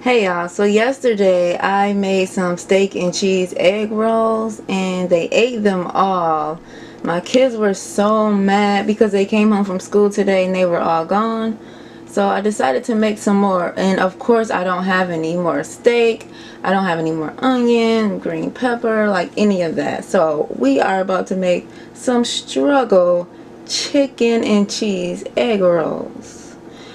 Hey y'all, so yesterday I made some steak and cheese egg rolls and they ate them all. My kids were so mad because they came home from school today and they were all gone. So I decided to make some more, and of course I don't have any more steak. I don't have any more onion, green pepper, like any of that. So we are about to make some struggle chicken and cheese egg rolls.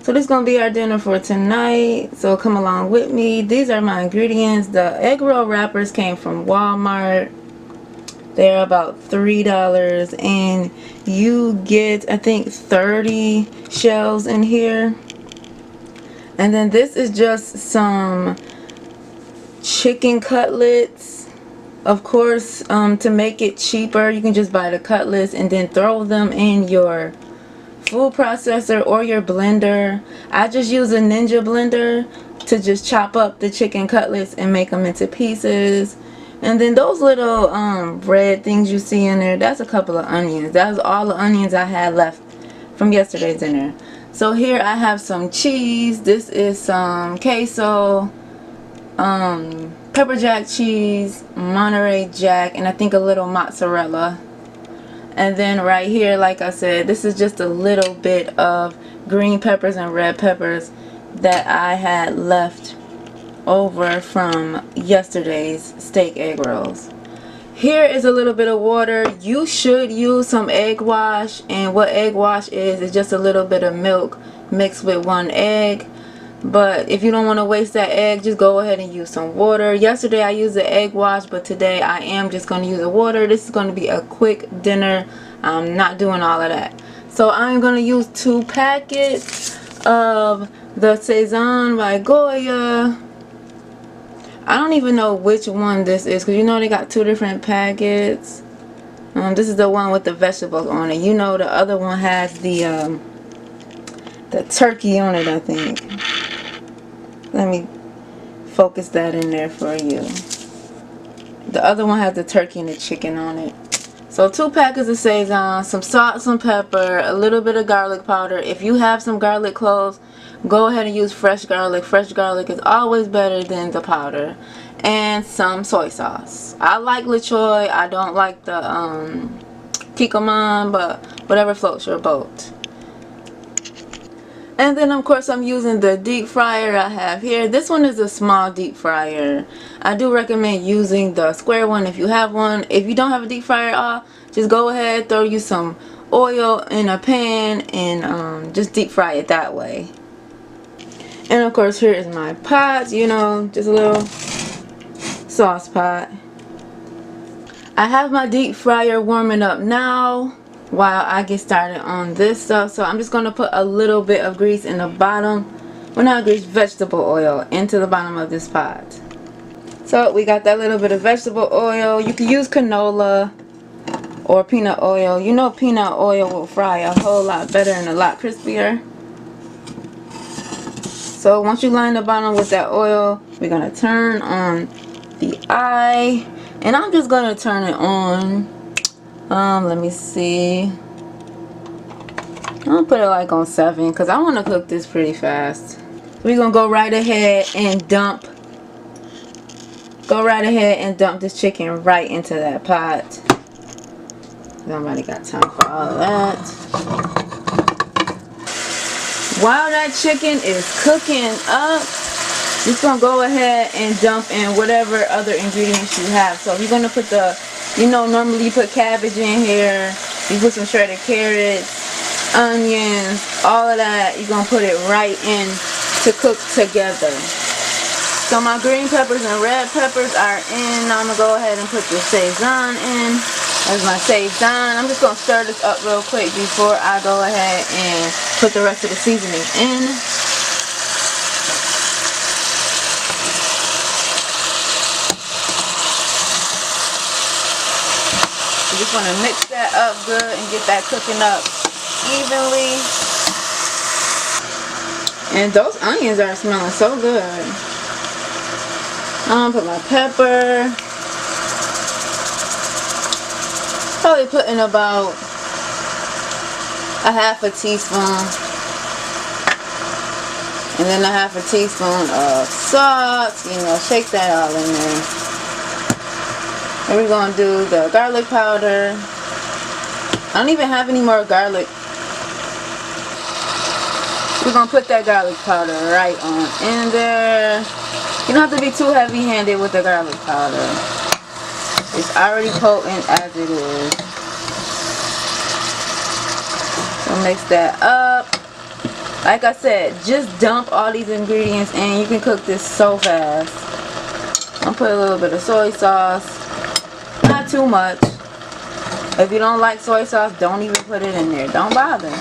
So this is going to be our dinner for tonight. So come along with me. These are my ingredients. The egg roll wrappers came from Walmart. They're about $3 and you get, I think, 30 shells in here. And then this is just some chicken cutlets. Of course, to make it cheaper, you can just buy the cutlets and then throw them in your food processor or your blender. I just use a Ninja blender to just chop up the chicken cutlets and make them into pieces. And then those little red things you see in there, that's a couple of onions. That's all the onions I had left from yesterday's dinner. So here I have some cheese. This is some queso, pepper jack cheese, Monterey Jack, and I think a little mozzarella. And then right here, like I said, this is just a little bit of green peppers and red peppers that I had left over from yesterday's steak egg rolls. Here is a little bit of water. You should use some egg wash, and what egg wash is just a little bit of milk mixed with one egg. But if you don't want to waste that egg, just go ahead and use some water. Yesterday I used the egg wash, but today I am just going to use the water. This is going to be a quick dinner. I'm not doing all of that. So I'm going to use 2 packets of the Saison by Goya. I don't even know which one this is, because you know they got 2 different packets. This is the one with the vegetables on it. You know the other one has the turkey on it, I think. Let me focus that in there for you. The other one has the turkey and the chicken on it. So 2 packets of Saison, some salt, some pepper, a little bit of garlic powder. If you have some garlic cloves, go ahead and use fresh garlic. Fresh garlic is always better than the powder. And some soy sauce. I like LaChoy. I don't like the Kikkoman, but whatever floats your boat. And then of course I'm using the deep fryer I have here. This one is a small deep fryer. I do recommend using the square one if you have one. If you don't have a deep fryer, just go ahead, throw you some oil in a pan and just deep fry it that way. And of course here is my pot, you know, just a little sauce pot. I have my deep fryer warming up now while I get started on this stuff. So I'm just going to put a little bit of grease in the bottom, well, not grease, vegetable oil into the bottom of this pot. So we got that little bit of vegetable oil. You can use canola or peanut oil. You know peanut oil will fry a whole lot better and a lot crispier. So once you line the bottom with that oil, we're going to turn on the eye, and I'm just going to turn it on. Let me see. I'm gonna put it like on 7 because I want to cook this pretty fast. We're gonna go right ahead and dump this chicken right into that pot. Nobody got time for all of that. While that chicken is cooking up, just gonna go ahead and dump in whatever other ingredients you have. So you're gonna put the, you know, normally you put cabbage in here, you put some shredded carrots, onions, all of that. You're going to put it right in to cook together. So my green peppers and red peppers are in. Now I'm going to go ahead and put the Saison in. That's my Saison. I'm just going to stir this up real quick before I go ahead and put the rest of the seasoning in. Just want to mix that up good and get that cooking up evenly. And those onions are smelling so good. I'm gonna put my pepper. Probably put in about a half a teaspoon. And then a half a teaspoon of salt. You know, shake that all in there. And we're going to do the garlic powder. I don't even have any more garlic. We're going to put that garlic powder right on in there. You don't have to be too heavy-handed with the garlic powder. It's already potent as it is. So mix that up. Like I said, just dump all these ingredients in. You can cook this so fast. I'll put a little bit of soy sauce. Not too much. If you don't like soy sauce, don't even put it in there. Don't bother.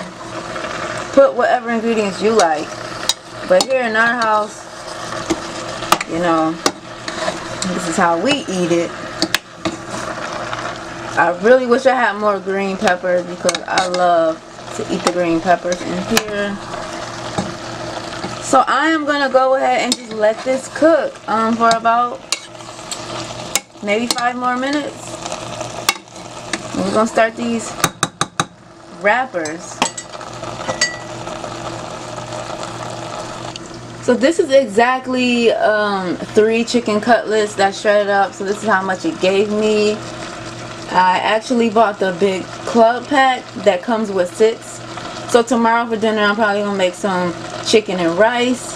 Put whatever ingredients you like. But here in our house, you know, this is how we eat it. I really wish I had more green peppers because I love to eat the green peppers in here. So I am going to go ahead and just let this cook for about maybe 5 more minutes. And we're going to start these wrappers. So this is exactly 3 chicken cutlets that's shredded up. So this is how much it gave me. I actually bought the big club pack that comes with 6. So tomorrow for dinner I'm probably going to make some chicken and rice.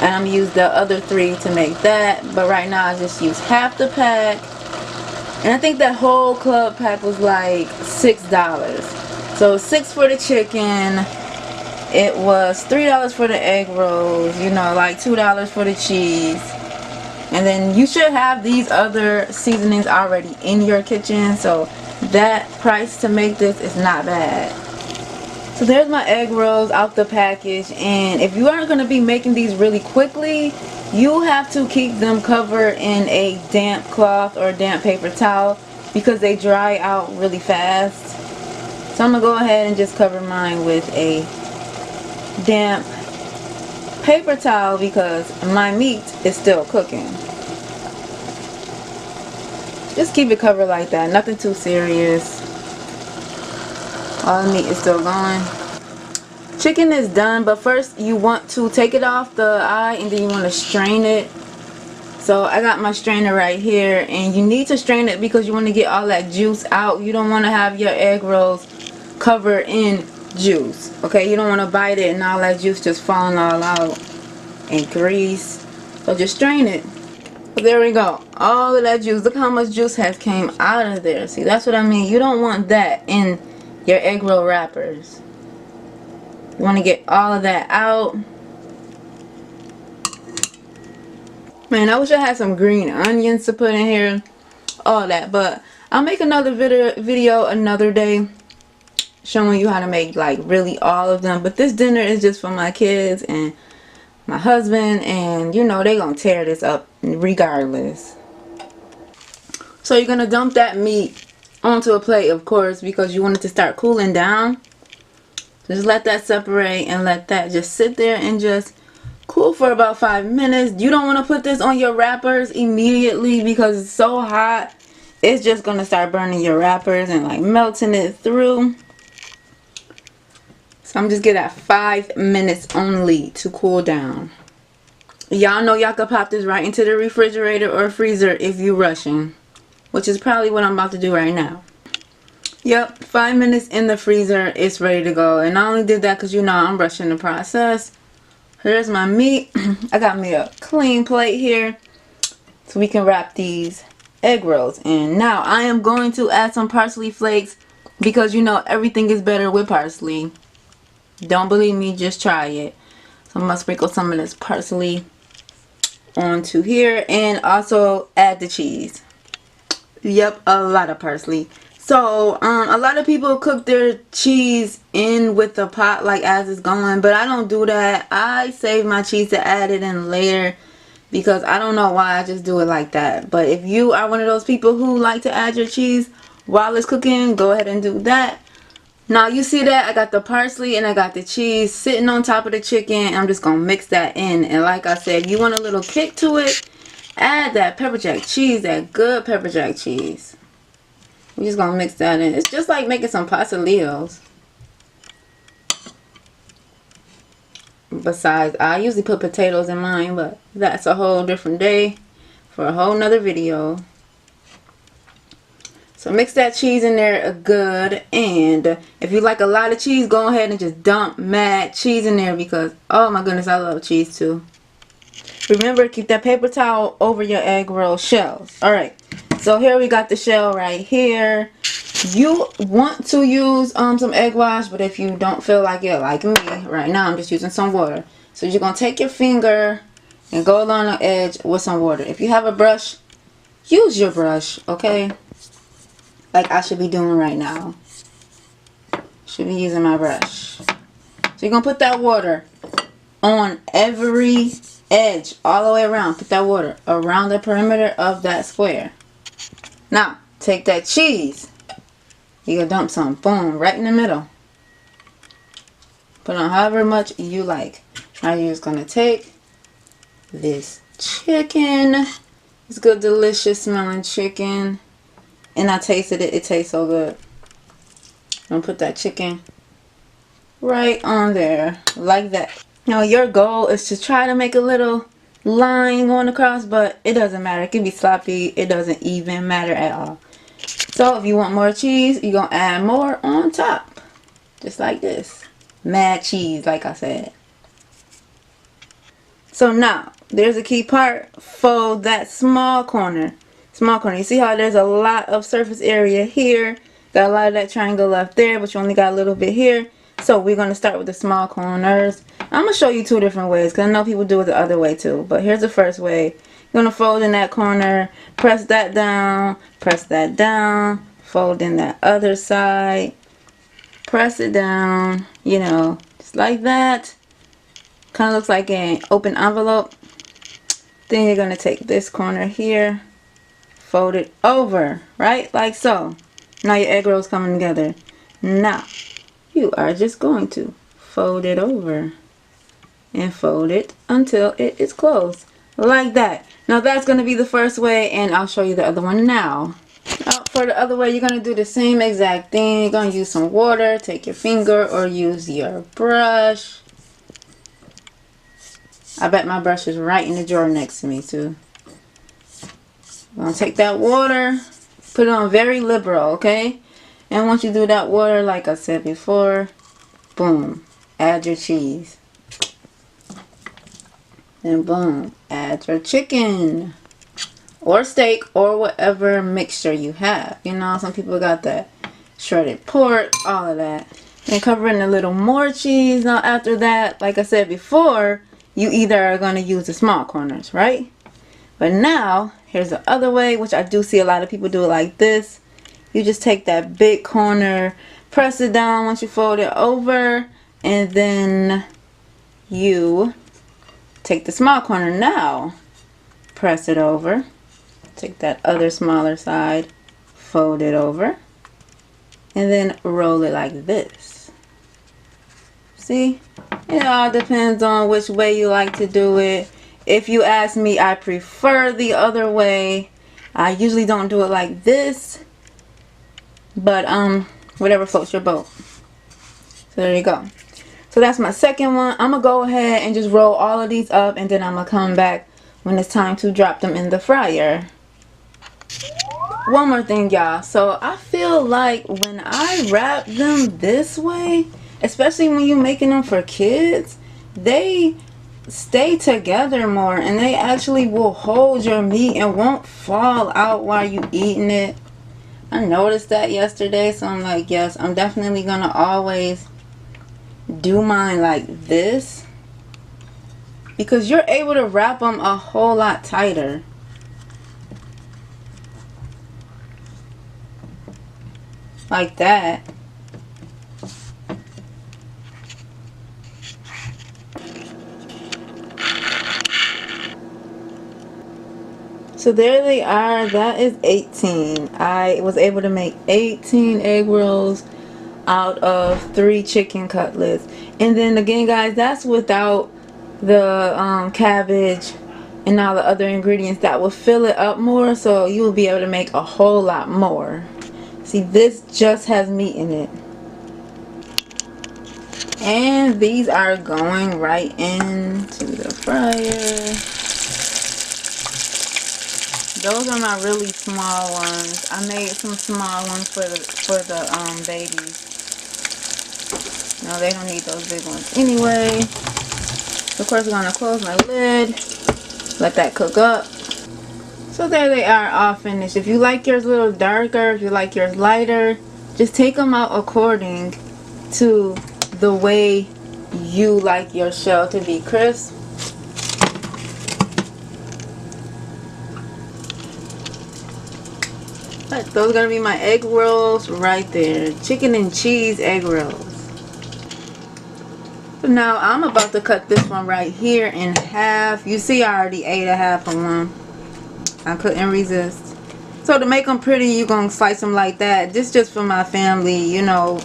And I'm going to use the other 3 to make that. But right now I just use half the pack. And I think that whole club pack was like $6. So 6 for the chicken. It was $3 for the egg rolls. You know, like $2 for the cheese. And then you should have these other seasonings already in your kitchen. So that price to make this is not bad. So there's my egg rolls out the package. And if you aren't going to be making these really quickly, you have to keep them covered in a damp cloth or damp paper towel because they dry out really fast. So I'm going to go ahead and just cover mine with a damp paper towel because my meat is still cooking. Just keep it covered like that. Nothing too serious. All the meat is still going. Chicken is done, but first you want to take it off the eye and then you want to strain it. So I got my strainer right here, and you need to strain it because you want to get all that juice out. You don't want to have your egg rolls covered in juice. Okay, you don't want to bite it and all that juice just falling all out and grease. So just strain it. So there we go. All of that juice. Look how much juice has came out of there. See, that's what I mean. You don't want that in your egg roll wrappers. You want to get all of that out. Man, I wish I had some green onions to put in here. All that. But I'll make another video another day showing you how to make like really all of them. But this dinner is just for my kids and my husband, and you know they're gonna tear this up regardless. So you're gonna dump that meat onto a plate, of course, because you want it to start cooling down. Just let that separate and let that just sit there and just cool for about 5 minutes. You don't want to put this on your wrappers immediately because it's so hot. It's just gonna start burning your wrappers and like melting it through. So I'm just giving that 5 minutes only to cool down. Y'all know y'all could pop this right into the refrigerator or freezer if you're rushing, which is probably what I'm about to do right now. Yep, 5 minutes in the freezer, it's ready to go. And I only did that because you know I'm rushing the process. Here's my meat. I got me a clean plate here so we can wrap these egg rolls in. Now I am going to add some parsley flakes because you know everything is better with parsley. Don't believe me, just try it. So I'm going to sprinkle some of this parsley onto here and also add the cheese. Yep, a lot of parsley. So a lot of people cook their cheese in with the pot like as it's going, but I don't do that. I save my cheese to add it in later because I don't know why, I just do it like that. But if you are one of those people who like to add your cheese while it's cooking, go ahead and do that. Now you see that I got the parsley and I got the cheese sitting on top of the chicken. I'm just going to mix that in. And like I said, you want a little kick to it, add that pepper jack cheese, that good pepper jack cheese. We're just going to mix that in. It's just like making some pastelillos. But besides, I usually put potatoes in mine, but that's a whole different day for a whole nother video. So mix that cheese in there good, and if you like a lot of cheese, go ahead and just dump mad cheese in there because, oh my goodness, I love cheese too. Remember, keep that paper towel over your egg roll shells. Alright, so here we got the shell right here. You want to use some egg wash, but if you don't feel like it, like me, right now I'm just using some water. So you're going to take your finger and go along the edge with some water. If you have a brush, use your brush, okay? Like I should be doing right now. Should be using my brush. So you're going to put that water on every edge, all the way around. Put that water around the perimeter of that square. Now, take that cheese. You're going to dump some. Boom, right in the middle. Put on however much you like. Now you're just going to take this chicken. It's good, delicious smelling chicken. And I tasted it. It tastes so good. I'm going to put that chicken right on there. Like that. Now your goal is to try to make a little line going across. But it doesn't matter. It can be sloppy. It doesn't even matter at all. So if you want more cheese, you're going to add more on top. Just like this. Mad cheese, like I said. So now, there's a key part. Fold that small corner. Small corner. You see how there's a lot of surface area here. Got a lot of that triangle left there, but you only got a little bit here. So we're going to start with the small corners. I'm going to show you two different ways because I know people do it the other way too. But here's the first way. You're going to fold in that corner. Press that down. Press that down. Fold in that other side. Press it down. You know, just like that. Kind of looks like an open envelope. Then you're going to take this corner here. Fold it over, right? Like so. Now your egg roll's coming together. Now, you are just going to fold it over. And fold it until it is closed. Like that. Now that's going to be the first way, and I'll show you the other one now. Now for the other way, you're going to do the same exact thing. You're going to use some water. Take your finger or use your brush. I bet my brush is right in the drawer next to me too. I'm going to take that water, put it on very liberal, okay? And once you do that water, like I said before, boom, add your cheese. And boom, add your chicken. Or steak, or whatever mixture you have. You know, some people got that shredded pork, all of that. And cover in a little more cheese. Now after that, like I said before, you either are going to use the small corners, right? But now, here's the other way, which I do see a lot of people do it like this. You just take that big corner, press it down once you fold it over, and then you take the small corner now, press it over, take that other smaller side, fold it over, and then roll it like this. See? It all depends on which way you like to do it. If you ask me, I prefer the other way. I usually don't do it like this. But whatever floats your boat. So there you go. So that's my second one. I'm going to go ahead and just roll all of these up. And then I'm going to come back when it's time to drop them in the fryer. One more thing, y'all. So I feel like when I wrap them this way, especially when you're making them for kids, they stay together more and they actually will hold your meat and won't fall out while you eating it. I noticed that yesterday, so I'm like, yes, I'm definitely gonna always do mine like this because you're able to wrap them a whole lot tighter. Like that. So there they are. That is 18. I was able to make 18 egg rolls out of 3 chicken cutlets. And then again, guys, that's without the cabbage and all the other ingredients that will fill it up more. So you will be able to make a whole lot more. See, this just has meat in it. And these are going right into the fryer. Those are my really small ones. I made some small ones for the babies. No, they don't need those big ones anyway. Of course, we're gonna close my lid. Let that cook up. So there they are, all finished. If you like yours a little darker, if you like yours lighter, just take them out according to the way you like your shell to be crisp. But those are gonna be my egg rolls right there. Chicken and cheese egg rolls. So now I'm about to cut this one right here in half. You see I already ate a half of one. I couldn't resist. So to make them pretty, you're gonna slice them like that. This just for my family, you know.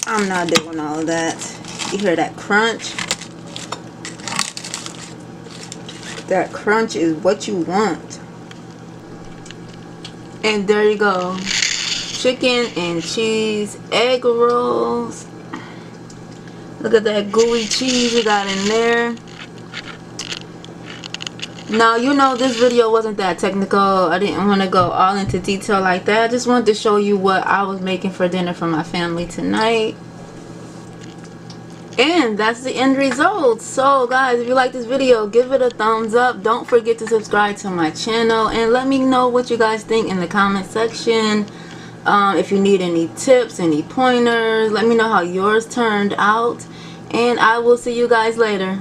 I'm not doing all of that. You hear that crunch? That crunch is what you want. And there you go. Chicken and cheese egg rolls. Look at that gooey cheese we got in there. Now, you know, this video wasn't that technical. I didn't want to go all into detail like that. I just wanted to show you what I was making for dinner for my family tonight. And that's the end result. So guys, if you like this video, give it a thumbs up. Don't forget to subscribe to my channel and let me know what you guys think in the comment section. If you need any tips, any pointers, let me know how yours turned out, and I will see you guys later.